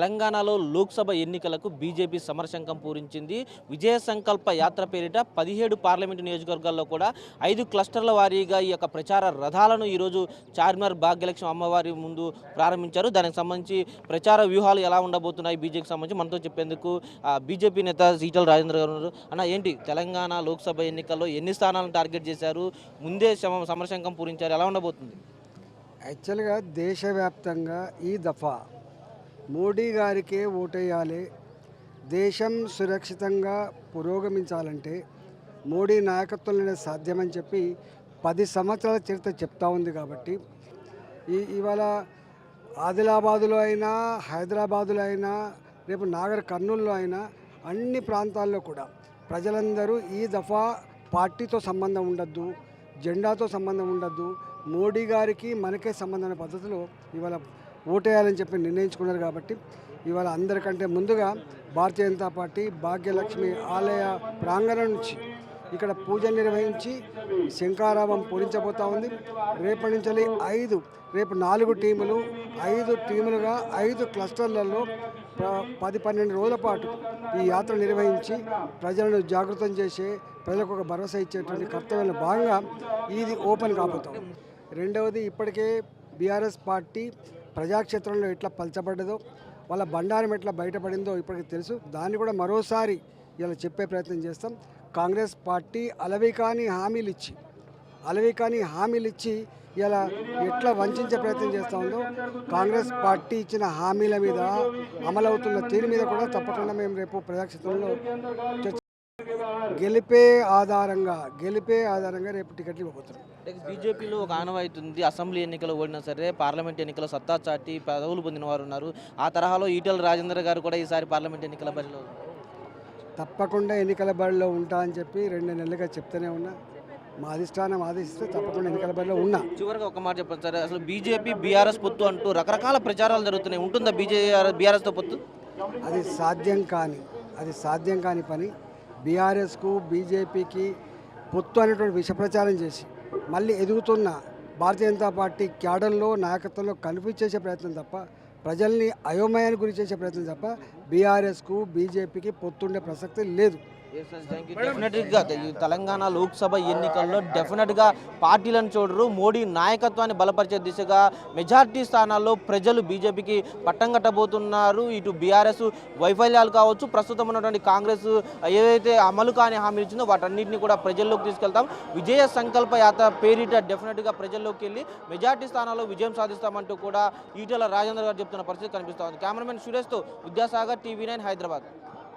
తెలంగాణలో లోక్సభ ఎన్నికలకు బీజేపీ సమరశంఖం పూరించింది. విజయ సంకల్ప యాత్ర పేరిట 17 పార్లమెంటు నియోజకవర్గాల్లో కూడా 5 క్లస్టర్ల వారీగా ఈ యొక్క ప్రచార రథాలను ఈరోజు చార్మినార్ భాగ్యలక్ష్మి అమ్మవారి ముందు ప్రారంభించారు. దానికి సంబంధించి ప్రచార వ్యూహాలు ఎలా ఉండబోతున్నాయి బీజేపీకి సంబంధించి మనతో చెప్పేందుకు బీజేపీ నేత ఈటెల రాజేందర్ గారు ఉన్నారు. అన్న, ఏంటి తెలంగాణ లోక్సభ ఎన్నికల్లో ఎన్ని స్థానాలను టార్గెట్ చేశారు? ముందే సమరశంఖం పూరించారు, ఎలా ఉండబోతుంది? యాక్చువల్గా దేశవ్యాప్తంగా ఈ దఫా మోడీ గారికే ఓటేయాలి, దేశం సురక్షితంగా పురోగమించాలంటే మోడీ నాయకత్వంలోనే సాధ్యమని చెప్పి 10 సంవత్సరాల చరిత్ర చెప్తా ఉంది. కాబట్టి ఇవాళ ఆదిలాబాదులో అయినా, హైదరాబాదులో అయినా, రేపు నాగర్ కర్నూలులో అయినా అన్ని ప్రాంతాల్లో కూడా ప్రజలందరూ ఈ దఫా పార్టీతో సంబంధం ఉండద్దు, జెండాతో సంబంధం ఉండద్దు, మోడీ గారికి మనకే సంబంధమైన పద్ధతిలో ఇవాళ ఓటేయాలని చెప్పి నిర్ణయించుకున్నారు. కాబట్టి ఇవాళ అందరికంటే ముందుగా భారతీయ జనతా పార్టీ భాగ్యలక్ష్మి ఆలయ ప్రాంగణం నుంచి ఇక్కడ పూజలు నిర్వహించి శంఖారావం పూరించబోతూ ఉంది. రేపటి నుంచి రేపు 4 టీములు 5 టీములుగా 5 క్లస్టర్లలో 10-12 రోజుల పాటు ఈ యాత్ర నిర్వహించి ప్రజలను జాగృతం చేసే, ప్రజలకు ఒక భరోసా ఇచ్చేటువంటి కర్తవ్యంలో భాగంగా ఇది ఓపెన్ కాబోతాం. రెండవది, ఇప్పటికే బీఆర్ఎస్ పార్టీ ప్రజాక్షేత్రంలో ఎట్లా పలచబడ్డదో, వాళ్ళ బండారం ఎట్లా బయటపడిందో ఇప్పటికి తెలుసు. దాన్ని కూడా మరోసారి ఇలా చెప్పే ప్రయత్నం చేస్తాం. కాంగ్రెస్ పార్టీ అలవికాని హామీలు ఇచ్చి ఇలా ఎట్లా వంచే ప్రయత్నం చేస్తూ ఉందో, కాంగ్రెస్ పార్టీ ఇచ్చిన హామీల మీద, అమలవుతున్న తీరు మీద కూడా తప్పకుండా మేము రేపు ప్రజాక్షేత్రంలో గెలిపే ఆధారంగా రేపు టికెట్లు ఇవ్వబోతున్నాం. బీజేపీలో ఒక ఆనవాయితుంది, అసెంబ్లీ ఎన్నికలు ఓడినా సరే పార్లమెంట్ ఎన్నికల సత్తా చాటి పదవులు పొందిన వారు ఉన్నారు. ఆ తరహాలో ఈటెల రాజేందర్ గారు కూడా ఈసారి పార్లమెంట్ ఎన్నికల బరిలో తప్పకుండా ఎన్నికల బరిలో ఉంటా అని చెప్పి 2 నెలలుగా చెప్తూనే ఉన్నా. మా అధిష్టానం ఆదేశిస్తే తప్పకుండా ఎన్నికల బరిలో ఉన్నా. చివరిగా ఒక మాట చెప్పండి సార్, అసలు బీజేపీ బీఆర్ఎస్ పొత్తు అంటూ రకరకాల ప్రచారాలు జరుగుతున్నాయి, ఉంటుందా బీఆర్ఎస్తో పొత్తు? అది సాధ్యం కాని పని. బీఆర్ఎస్కు బీజేపీకి పొత్తు అనేటువంటి విష ప్రచారం చేసి మళ్ళీ ఎదుగుతున్న భారతీయ జనతా పార్టీ క్యాడర్లో, నాయకత్వంలో కనిపించేసే ప్రయత్నం తప్ప, ప్రజల్ని అయోమయానికి గురి చేసే ప్రయత్నం తప్ప బీఆర్ఎస్కు బీజేపీకి పొత్తుండే ప్రసక్తి లేదు. డెఫినెట్గా తెలంగాణ లోక్సభ ఎన్నికల్లో డెఫినెట్గా పార్టీలను చూడరు, మోడీ నాయకత్వాన్ని బలపరిచే దిశగా మెజార్టీ స్థానాల్లో ప్రజలు బీజేపీకి పట్టం కట్టబోతున్నారు. ఇటు బీఆర్ఎస్ వైఫల్యాలు కావచ్చు, ప్రస్తుతం ఉన్నటువంటి కాంగ్రెస్ ఏదైతే అమలు కాని హామీలు ఇచ్చిందో వాటన్నింటినీ కూడా ప్రజల్లోకి తీసుకెళ్తాం. విజయ సంకల్ప యాత్ర పేరిట డెఫినెట్గా ప్రజల్లోకి వెళ్ళి మెజార్టీ స్థానాల్లో విజయం సాధిస్తామంటూ కూడా ఈటెల రాజేందర్ గారు చెప్తున్న పరిస్థితి కనిపిస్తూ ఉంది. కెమెరామెన్ సురేష్తో విద్యాసాగర్, టీవీ9 హైదరాబాద్.